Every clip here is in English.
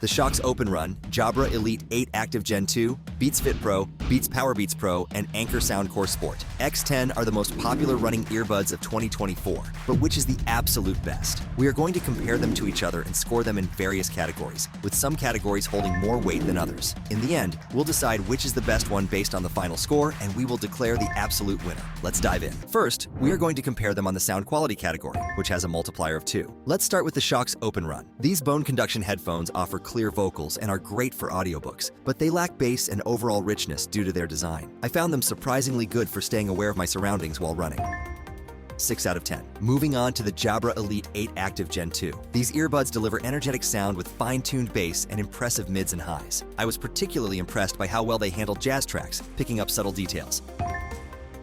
The Shokz OpenRun, Jabra Elite 8 Active Gen 2, Beats Fit Pro, Beats Powerbeats Pro, and Anker Soundcore Sport X10 are the most popular running earbuds of 2024. But which is the absolute best? We are going to compare them to each other and score them in various categories, with some categories holding more weight than others. In the end, we'll decide which is the best one based on the final score, and we will declare the absolute winner. Let's dive in. First, we are going to compare them on the sound quality category, which has a multiplier of 2. Let's start with the Shokz OpenRun. These bone conduction headphones offer clear vocals and are great for audiobooks, but they lack bass and overall richness due to their design. I found them surprisingly good for staying aware of my surroundings while running. 6 out of 10. Moving on to the Jabra Elite 8 Active Gen 2. These earbuds deliver energetic sound with fine-tuned bass and impressive mids and highs. I was particularly impressed by how well they handled jazz tracks, picking up subtle details.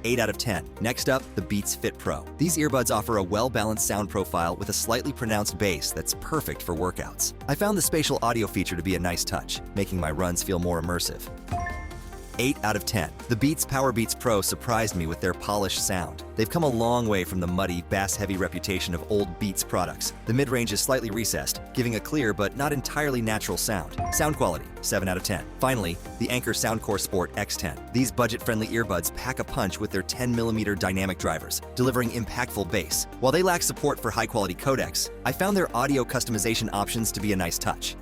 8 out of 10. Next up, the Beats Fit Pro. These earbuds offer a well-balanced sound profile with a slightly pronounced bass that's perfect for workouts. I found the spatial audio feature to be a nice touch, making my runs feel more immersive. 8 out of 10. The Beats Powerbeats Pro surprised me with their polished sound. They've come a long way from the muddy, bass-heavy reputation of old Beats products. The mid-range is slightly recessed, giving a clear but not entirely natural sound. Sound quality, 7 out of 10. Finally, the Anker Soundcore Sport X10. These budget-friendly earbuds pack a punch with their 10mm dynamic drivers, delivering impactful bass. While they lack support for high-quality codecs, I found their audio customization options to be a nice touch.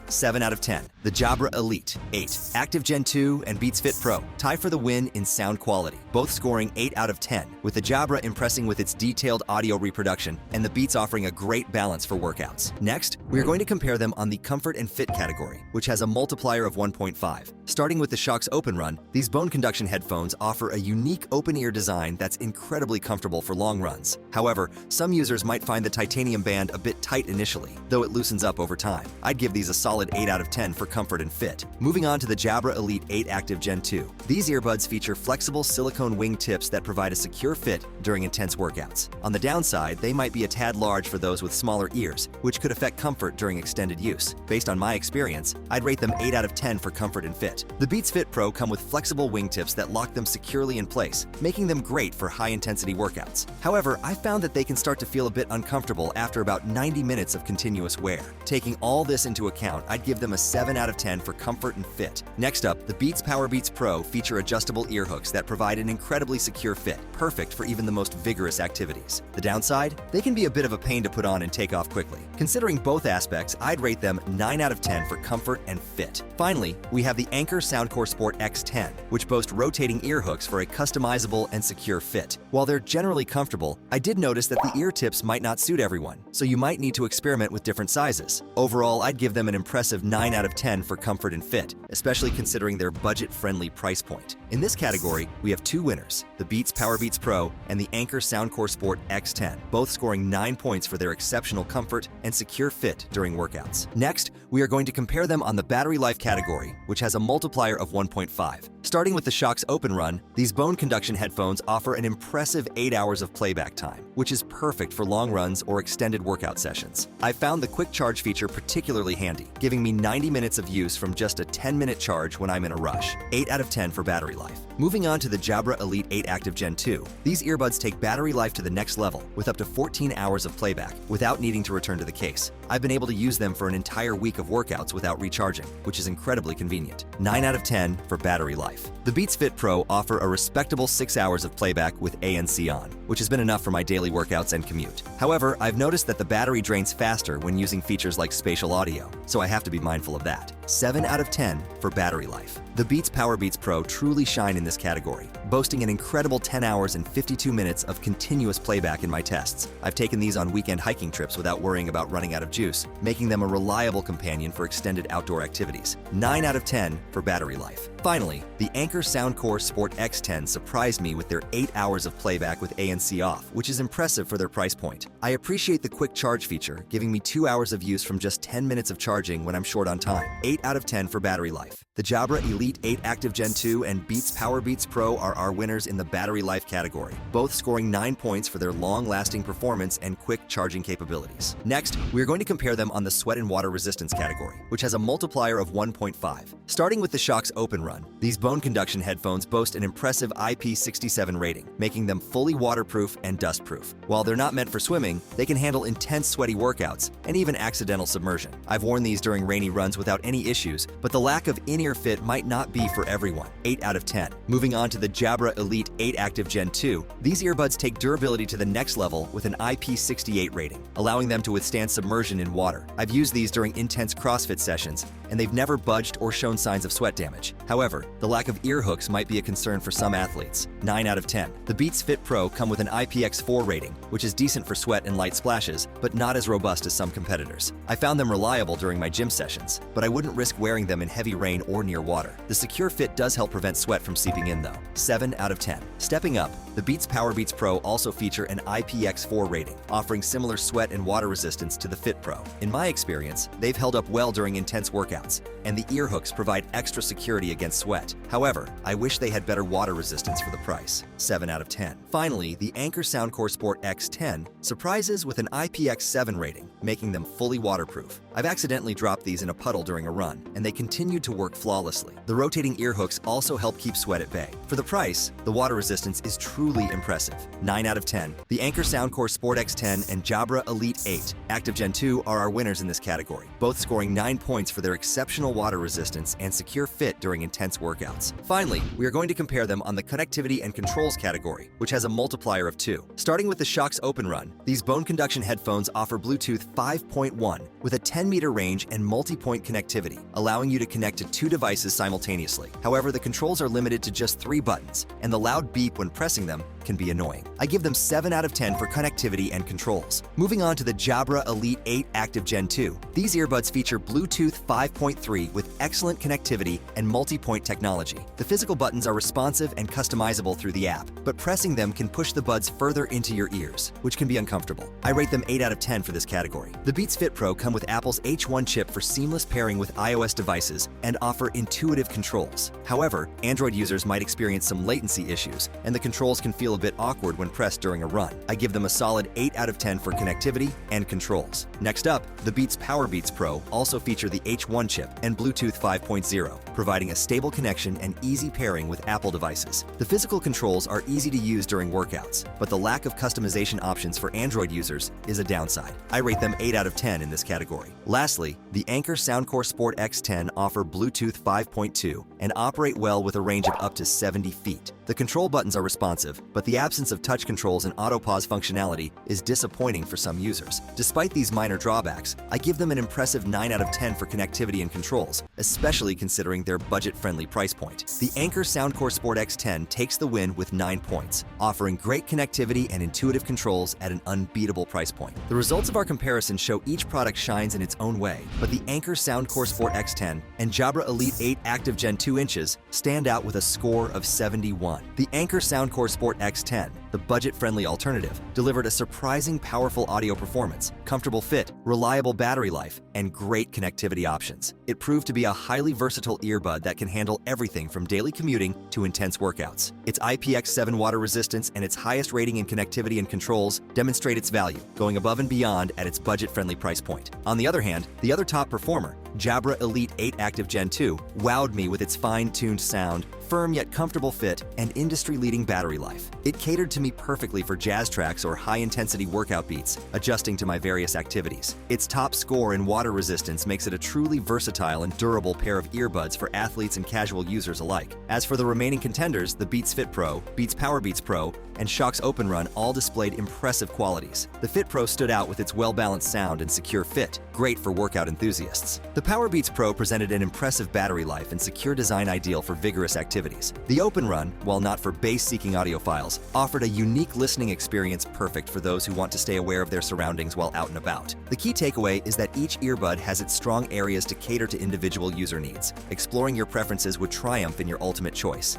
7 out of 10. The Jabra Elite 8 Active Gen 2 and Beats Fit Pro tie for the win in sound quality, both scoring 8 out of 10, with the Jabra impressing with its detailed audio reproduction and the Beats offering a great balance for workouts. Next, we are going to compare them on the comfort and fit category, which has a multiplier of 1.5. Starting with the Shokz OpenRun, these bone conduction headphones offer a unique open-ear design that's incredibly comfortable for long runs. However, some users might find the titanium band a bit tight initially, though it loosens up over time. I'd give these a solid 8 out of 10 for comfort and fit. Moving on to the Jabra Elite 8 Active Gen 2. These earbuds feature flexible silicone wing tips that provide a secure fit during intense workouts. On the downside, they might be a tad large for those with smaller ears, which could affect comfort during extended use. Based on my experience, I'd rate them 8 out of 10 for comfort and fit. The Beats Fit Pro come with flexible wingtips that lock them securely in place, making them great for high-intensity workouts. However, I found that they can start to feel a bit uncomfortable after about 90 minutes of continuous wear. Taking all this into account, I'd give them a 7 out of 10 for comfort and fit. Next up, the Beats Powerbeats Pro feature adjustable ear hooks that provide an incredibly secure fit, perfect for even the most vigorous activities. The downside? They can be a bit of a pain to put on and take off quickly. Considering both aspects, I'd rate them 9 out of 10 for comfort and fit. Finally, we have the Anker Soundcore Sport X10, which boast rotating ear hooks for a customizable and secure fit. While they're generally comfortable, I did notice that the ear tips might not suit everyone, so you might need to experiment with different sizes. Overall, I'd give them an impressive 9 out of 10 for comfort and fit, especially considering their budget-friendly price point. In this category, we have two winners, the Beats Powerbeats Pro and the Anker Soundcore Sport X10, both scoring 9 points for their exceptional comfort and secure fit during workouts. Next, we are going to compare them on the battery life category, which has a multiplier of 1.5. Starting with the Shokz OpenRun, these bone conduction headphones offer an impressive 8 hours of playback time, which is perfect for long runs or extended workout sessions. I found the quick charge feature particularly handy, giving me 90 minutes of use from just a 10-minute charge when I'm in a rush. 8 out of 10 for battery life. Moving on to the Jabra Elite 8 Active Gen 2, these earbuds take battery life to the next level with up to 14 hours of playback without needing to return to the case. I've been able to use them for an entire week of workouts without recharging, which is incredibly convenient. 9 out of 10 for battery life. The Beats Fit Pro offer a respectable 6 hours of playback with ANC on, which has been enough for my daily workouts and commute. However, I've noticed that the battery drains faster when using features like spatial audio, so I have to be mindful of that. 7 out of 10 for battery life. The Beats Powerbeats Pro truly shine in this category, boasting an incredible 10 hours and 52 minutes of continuous playback in my tests. I've taken these on weekend hiking trips without worrying about running out of juice, making them a reliable companion for extended outdoor activities. 9 out of 10 for battery life. Finally, the Anker Soundcore Sport X10 surprised me with their 8 hours of playback with ANC off, which is impressive for their price point. I appreciate the quick charge feature, giving me 2 hours of use from just 10 minutes of charging when I'm short on time. 8 out of 10 for battery life. The Jabra Elite 8 Active Gen 2 and Beats Powerbeats Pro are our winners in the battery life category, both scoring 9 points for their long-lasting performance and quick charging capabilities. Next, we are going to compare them on the sweat and water resistance category, which has a multiplier of 1.5. Starting with the Shokz OpenRun, OpenRun. These bone conduction headphones boast an impressive IP67 rating, making them fully waterproof and dustproof. While they're not meant for swimming, they can handle intense sweaty workouts and even accidental submersion. I've worn these during rainy runs without any issues, but the lack of in-ear fit might not be for everyone. 8 out of 10. Moving on to the Jabra Elite 8 Active Gen 2, these earbuds take durability to the next level with an IP68 rating, allowing them to withstand submersion in water. I've used these during intense CrossFit sessions, and they've never budged or shown signs of sweat damage. However, the lack of ear hooks might be a concern for some athletes. 9 out of 10. The Beats Fit Pro come with an IPX4 rating, which is decent for sweat and light splashes, but not as robust as some competitors. I found them reliable during my gym sessions, but I wouldn't risk wearing them in heavy rain or near water. The secure fit does help prevent sweat from seeping in though. 7 out of 10. Stepping up, the Beats Powerbeats Pro also feature an IPX4 rating, offering similar sweat and water resistance to the Fit Pro. In my experience, they've held up well during intense workouts, and the ear hooks provide extra security against sweat. However, I wish they had better water resistance for the price. 7 out of 10. Finally, the Anker Soundcore Sport X10 surprises with an IPX7 rating, making them fully waterproof. I've accidentally dropped these in a puddle during a run, and they continued to work flawlessly. The rotating ear hooks also help keep sweat at bay. For the price, the water resistance is truly impressive. 9 out of 10. The Anker Soundcore Sport X10 and Jabra Elite 8 Active Gen 2 are our winners in this category, both scoring 9 points for their exceptional water resistance and secure fit during intense workouts. Finally, we are going to compare them on the connectivity and controls category, which has a multiplier of 2. Starting with the Shokz OpenRun, these bone conduction headphones offer Bluetooth 5.1 with a 10-meter range and multi-point connectivity, allowing you to connect to 2 devices simultaneously. However, the controls are limited to just 3 buttons, and the loud beep when pressing them can be annoying. I give them 7 out of 10 for connectivity and controls. Moving on to the Jabra Elite 8 Active Gen 2. These earbuds feature Bluetooth 5.3 with excellent connectivity and multi-point technology. The physical buttons are responsive and customizable through the app, but pressing them can push the buds further into your ears, which can be uncomfortable. I rate them 8 out of 10 for this category. The Beats Fit Pro come with Apple's H1 chip for seamless pairing with iOS devices and offer intuitive controls. However, Android users might experience some latency issues, and the controls can feel a bit awkward when pressed during a run. I give them a solid 8 out of 10 for connectivity and controls. Next up, the Beats Powerbeats Pro also feature the H1 chip and Bluetooth 5.0, providing a stable connection and easy pairing with Apple devices. The physical controls are easy to use during workouts, but the lack of customization options for Android users is a downside. I rate them 8 out of 10 in this category. Lastly, the Anker Soundcore Sport X10 offer Bluetooth 5.2 and operate well with a range of up to 70 feet. The control buttons are responsive, but the absence of touch controls and auto pause functionality is disappointing for some users. Despite these minor drawbacks, I give them an impressive 9 out of 10 for connectivity and controls, especially considering their budget-friendly price point. The Anker Soundcore Sport X10 takes the win with 9 points, offering great connectivity and intuitive controls at an unbeatable price point. The results of our comparison show each product shines in its own way, but the Anker Soundcore Sport X10 and Jabra Elite 8 Active Gen 2 inches stand out with a score of 71. The Anker Soundcore Sport X10, the budget-friendly alternative, delivered a surprising powerful audio performance, comfortable fit, reliable battery life, and great connectivity options. It proved to be a highly versatile earbud that can handle everything from daily commuting to intense workouts. Its IPX7 water resistance and its highest rating in connectivity and controls demonstrate its value, going above and beyond at its budget-friendly price point. On the other hand, the other top performer, Jabra Elite 8 Active Gen 2, wowed me with its fine-tuned sound, firm yet comfortable fit, and industry-leading battery life. It catered to me perfectly for jazz tracks or high-intensity workout beats, adjusting to my various activities. Its top score in water resistance makes it a truly versatile and durable pair of earbuds for athletes and casual users alike. As for the remaining contenders, the Beats Fit Pro, Beats Powerbeats Pro, and Shokz OpenRun all displayed impressive qualities. The Fit Pro stood out with its well-balanced sound and secure fit, great for workout enthusiasts. The Powerbeats Pro presented an impressive battery life and secure design ideal for vigorous activities. The OpenRun, while not for bass-seeking audiophiles, offered a unique listening experience perfect for those who want to stay aware of their surroundings while out and about. The key takeaway is that each earbud has its strong areas to cater to individual user needs. Exploring your preferences would triumph in your ultimate choice.